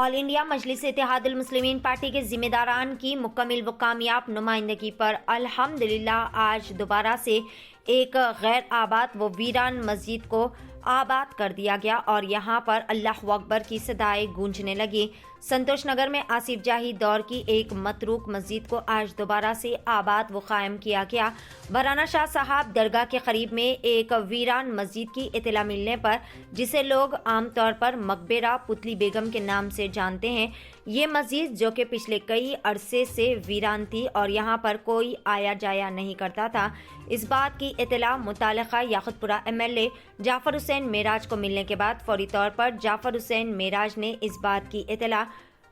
All India मजलिस इत्तेहाद मुस्लिमीन party के जिम्मेदारान की मुकम्मल व कामयाब नुमाइंदगी पर अल्हम्दुलिल्लाह आज दोबारा से एक गैर आबाद व वीरान मस्जिद को आबाद कर दिया गया और यहाँ पर अल्लाह अकबर की सदाएं गूंजने लगी। संतोष नगर में आसिफ जाही दौर की एक मतरूक मस्जिद को आज दोबारा से आबाद व कायम किया गया। बराना शाह साहब दरगाह के करीब में एक वीरान मस्जिद की इत्तला मिलने पर, जिसे लोग आमतौर पर मकबरा पुतली बेगम के नाम से जानते हैं, ये मस्जिद जो कि पिछले कई अरसे से वीरान थी और यहाँ पर कोई आया जाया नहीं करता था, इस बात की इत्तला मुतालिका याकुतपुरा MLA जाफर हुसैन मेराज को मिलने के बाद फौरी तौर पर जाफर हुसैन मेराज ने इस बात की इत्तला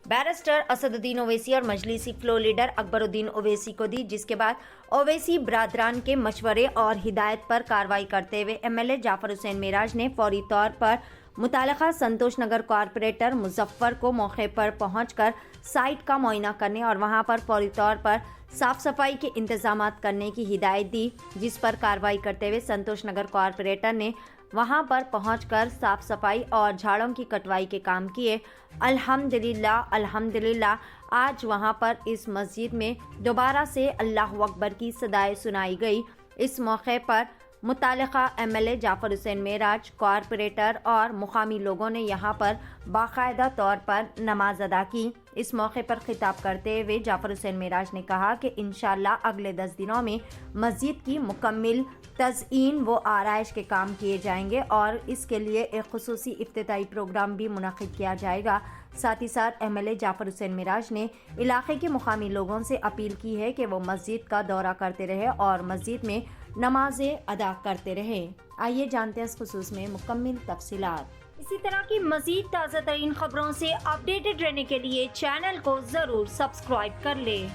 बैरिस्टर असदुद्दीन ओवैसी और मजलिसी फ्लोर लीडर अकबरुद्दीन ओवैसी को दी, जिसके बाद ओवैसी बरादरान के मशवरे और हिदायत पर कार्रवाई करते हुए MLA जाफर हुसैन मेराज ने फौरी तौर पर मुतालिका संतोष नगर कॉरपोरेटर मुजफ्फर को मौके पर पहुंचकर साइट का मुआयना करने और वहां पर फौरी तौर पर साफ सफाई के इंतजामात करने की हिदायत दी, जिस पर कार्रवाई करते हुए संतोष नगर कॉरपोरेटर ने वहां पर पहुंचकर साफ सफाई और झाड़ों की कटवाई के काम किए। अल्हम्दुलिल्लाह आज वहां पर इस मस्जिद में दोबारा से अल्लाह अकबर की सदाएं सुनाई गई। इस मौके पर मुतालिका MLA जाफर हुसैन मेराज, कॉरपोरेटर और मुकामी लोगों ने यहाँ पर बाकायदा तौर पर नमाज अदा की। इस मौके पर खिताब करते हुए जाफर हुसैन मेराज ने कहा कि इंशाअल्लाह अगले 10 दिनों में मस्जिद की मुकम्मल तज़ईन व आराइश के काम किए जाएंगे और इसके लिए एक खुसूसी इफ्तिताई प्रोग्राम भी मुनक़िद किया जाएगा। साथ ही साथ MLA जाफर हुसैन मेराज ने इलाके के मुकामी लोगों से अपील की है कि वो मस्जिद का दौरा करते रहे और मस्जिद में नमाजें अदा करते रहे। आइए जानते हैं इस खुसूस में मुकम्मल तफसीलात। इसी तरह की मज़ीद ताज़ा तरीन खबरों से अपडेटेड रहने के लिए चैनल को ज़रूर सब्सक्राइब कर ले।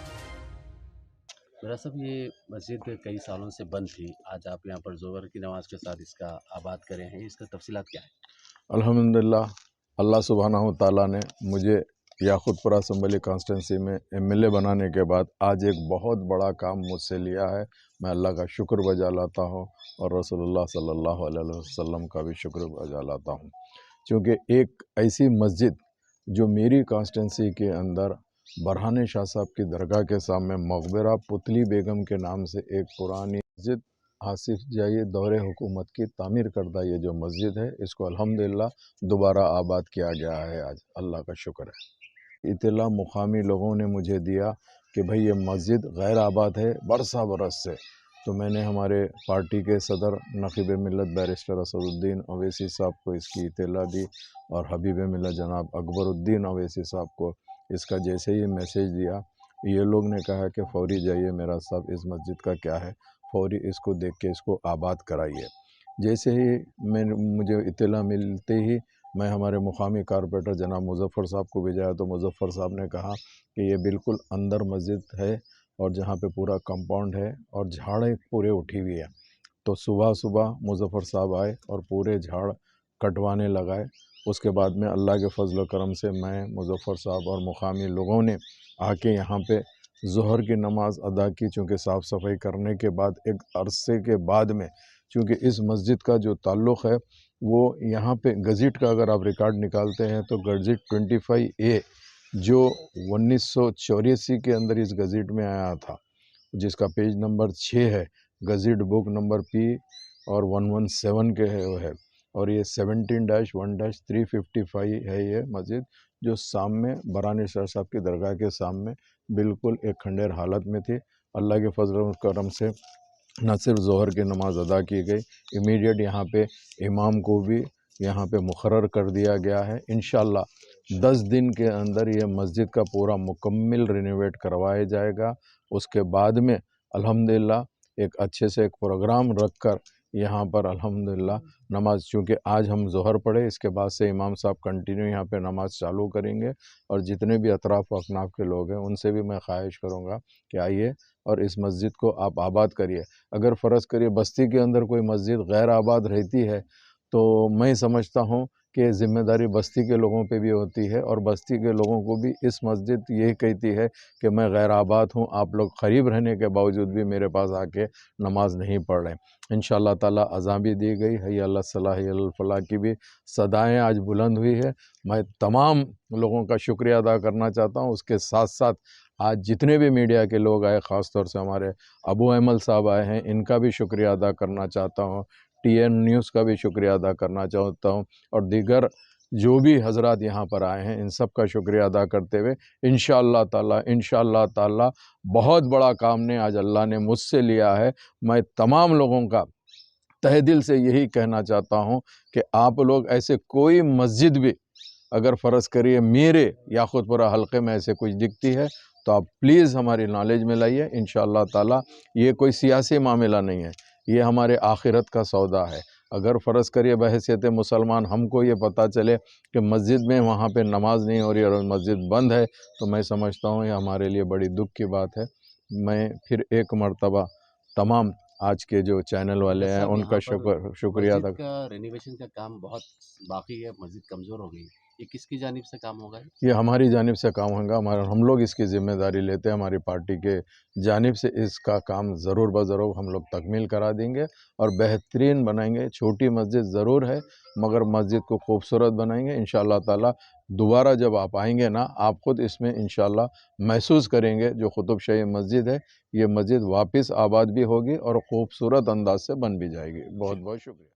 मेरा सब ये मस्जिद कई सालों से बंद थी, आज आप यहाँ पर ज़ोहर की नमाज के साथ इसका आबाद करे हैं, इसका तफसीलात क्या है? अल्हम्दुलिल्लाह, अल्लाह सुब्हानहू तआला ने मुझे याकुतपुरा असम्बली कॉन्स्टिट्यूंसी में MLA बनाने के बाद आज एक बहुत बड़ा काम मुझसे लिया है। मैं अल्लाह का शुक्र बजा लाता हूँ और रसूलुल्लाह सल्लल्लाहु अलैहि वसल्लम का भी शुक्र बजा लाता हूँ, क्योंकि एक ऐसी मस्जिद जो मेरी कॉन्स्टिट्यूंसी के अंदर बरहाने शाह साहब की दरगाह के सामने मकबरा पुतली बेगम के नाम से एक पुरानी मस्जिद आसिफ जाही दौरे हुकूमत की तामीर करदा ये जो मस्जिद है, इसको अल्हम्दुलिल्लाह दोबारा आबाद किया गया है। आज अल्लाह का शुक्र है। इत्तला मुकामी लोगों ने मुझे दिया कि भाई ये मस्जिद गैर आबाद है बरसा बरस से, तो मैंने हमारे पार्टी के सदर नक़ीब मिल्लत बैरिस्टर असदुद्दीन ओवैसी साहब को इसकी इत्तला दी और हबीब मिल्लत जनाब अकबरुद्दीन ओवैसी साहब को इसका जैसे ही मैसेज दिया, ये लोग ने कहा कि फौरी जाइए मेरा साहब, इस मस्जिद का क्या है, फौरी इसको देख के इसको आबाद कराइए। जैसे ही मुझे इत्तला मिलते ही मैं हमारे मुकामी कारपोरेटर जनाब मुजफ्फर साहब को भेजा, तो मुजफ्फर साहब ने कहा कि ये बिल्कुल अंदर मस्जिद है और जहाँ पे पूरा कंपाउंड है और झाड़ें पूरे उठी हुई है। तो सुबह सुबह मुजफ्फर साहब आए और पूरे झाड़ कटवाने लगाए। उसके बाद में अल्लाह के फजल व करम से मैं, मुजफ्फर साहब और मुकामी लोगों ने आके यहाँ पे ज़ोहर की नमाज़ अदा की। चूँकि साफ़ सफाई करने के बाद एक अरसे के बाद में, चूँकि इस मस्जिद का जो ताल्लुक़ है वो यहाँ पे गज़िट का अगर आप रिकॉर्ड निकालते हैं तो गज़िट 25A जो 1984 के अंदर इस गज़िट में आया था, जिसका पेज नंबर 6 है, गज़िट बुक नंबर P और 117 के है वो है, और ये 17-1-355 है ये मस्जिद, जो सामने बराने शाह साहब की दरगाह के सामने बिल्कुल एक खंडेर हालत में थी। अल्लाह के फजल व करम से न सिर्फ ज़ोहर की नमाज़ अदा की गई, इमीडिएट यहाँ पे इमाम को भी यहाँ पे मुकर्रर कर दिया गया है। इंशाअल्लाह 10 दिन के अंदर ये मस्जिद का पूरा मुकम्मल रिनोवेट करवाया जाएगा। उसके बाद में अल्हम्दुलिल्लाह एक अच्छे से एक प्रोग्राम रख कर यहाँ पर अल्हम्दुलिल्लाह नमाज, चूँकि आज हम ज़ोहर पढ़े, इसके बाद से इमाम साहब कंटिन्यू यहाँ पे नमाज चालू करेंगे और जितने भी अतराफ़ व अकनाफ़ के लोग हैं उनसे भी मैं ख्वाहिश करूँगा कि आइए और इस मस्जिद को आप आबाद करिए। अगर फ़र्ज़ करिए बस्ती के अंदर कोई मस्जिद गैर आबाद रहती है तो मैं समझता हूँ کہ ذمہ داری بستی کے لوگوں پہ بھی ہوتی ہے اور بستی کے لوگوں کو بھی اس مسجد یہی کہتی ہے کہ میں غیر آباد ہوں، آپ لوگ قریب رہنے کے باوجود بھی میرے پاس آ کے نماز نہیں پڑھ رہے۔ انشاءاللہ تعالیٰ اذان بھی دی گئی، حی علی الصلاح حی علی الفلاح کی بھی صدائیں آج بلند ہوئی ہے۔ میں تمام لوگوں کا شکریہ ادا کرنا چاہتا ہوں، اس کے ساتھ ساتھ آج جتنے بھی میڈیا کے لوگ آئے، خاص طور سے ہمارے ابو ایمل صاحب آئے ہیں، ان کا بھی شکریہ ادا کرنا چاہتا ہوں، ٹی این نیوز کا بھی شکریہ ادا کرنا چاہتا ہوں، اور دیگر جو بھی حضرات یہاں پر آئے ہیں ان سب کا شکریہ ادا کرتے ہوئے انشاءاللہ تعالی بہت بڑا کام نے آج اللہ نے مجھ سے لیا ہے۔ میں تمام لوگوں کا تہ دل سے یہی کہنا چاہتا ہوں کہ آپ لوگ ایسے کوئی مسجد بھی اگر فرض کریے میرے یاقوت پورہ حلقے میں ایسے کچھ دکھتی ہے تو آپ پلیز ہماری نالج میں لائیے۔ انشاءاللہ تعالی یہ کوئی سیاسی معاملہ نہیں ہے، یہ ہمارے آخرت کا سودا ہے۔ اگر فرض کریے بحیثیت مسلمان ہم کو یہ پتہ چلے کہ مسجد میں وہاں پہ نماز نہیں ہو رہی اور مسجد بند ہے تو میں سمجھتا ہوں یہ ہمارے لیے بڑی دکھ کی بات ہے۔ میں پھر ایک مرتبہ تمام آج کے جو چینل والے ہیں ان کا شکریہ ادا مسجد کا رینوویشن کا کام بہت باقی ہے، مسجد کمزور ہو گئی، یہ کس کی جانب سے کام ہوگا؟ یہ ہماری جانب سے کام ہوگا، ہم لوگ اس کی ذمہ داری لیتے ہیں، ہماری پارٹی کے جانب سے اس کا کام ضرور بضرور ہم لوگ تکمیل کرا دیں گے اور بہترین بنائیں گے۔ چھوٹی مسجد ضرور ہے مگر مسجد کو خوبصورت بنائیں گے انشاءاللہ تعالی۔ دوبارہ جب آپ آئیں گے نا آپ خود اس میں انشاءاللہ محسوس کریں گے، جو قطب شاہی مسجد ہے یہ مسجد واپس آباد بھی ہوگی اور خوبصورت انداز سے بن بھی جائے گی۔ بہت بہت شکریہ۔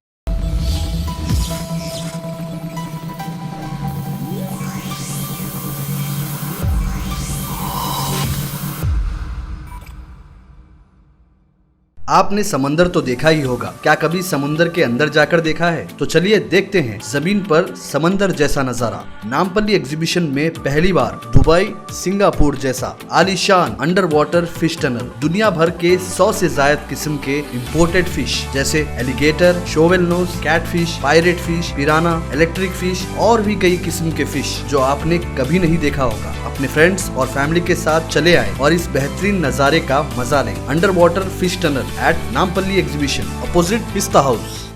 آپ نے سمندر تو دیکھا ہی ہوگا، کیا کبھی سمندر کے اندر جا کر دیکھا ہے؟ تو چلیے دیکھتے ہیں زمین پر سمندر جیسا نظارہ۔ نامپلی ایگزیبیشن میں پہلی بار دبئی، سنگاپور جیسا عالی شان انڈر واٹر فش ٹنل، دنیا بھر کے 100 سے زائد قسم کے امپورٹڈ فش جیسے alligator, shovel nose, cat fish, pirate fish, piranha, electric fish اور بھی کئی قسم کے فش جو آپ نے کبھی نہیں دیکھا ہوگا۔ اپنے فرینڈز اور فیملی کے ساتھ چلے آئے اور اس بہترین نظارے کا مزہ لیں۔ Under water fish tunnel at Nampally exhibition opposite Pista house.